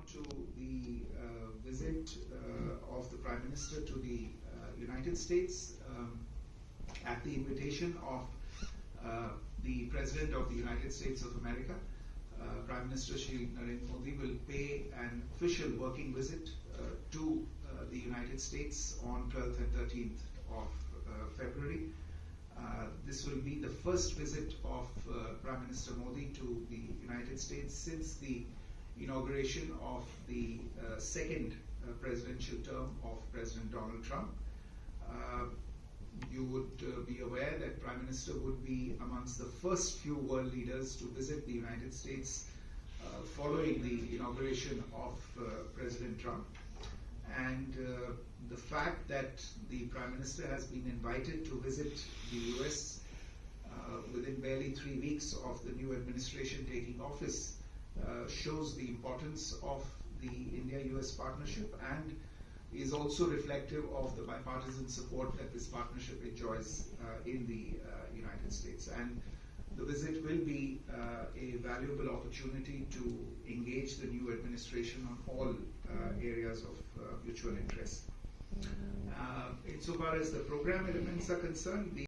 on to the visit of the Prime Minister to the United States at the invitation of the President of the United States of America. Prime Minister Shri Narendra Modi will pay an official working visit to the United States on 12th and 13th of February. This will be the first visit of Prime Minister Modi to the United States since the inauguration of the second presidential term of President Donald Trump. You would be aware that Prime Minister would be amongst the first few world leaders to visit the United States following the inauguration of President Trump. And the fact that the Prime Minister has been invited to visit the US within barely 3 weeks of the new administration taking office shows the importance of the India-US partnership and is also reflective of the bipartisan support that this partnership enjoys in the United States. And the visit will be a valuable opportunity to engage the new administration on all areas of mutual interest. Insofar as the program elements are concerned,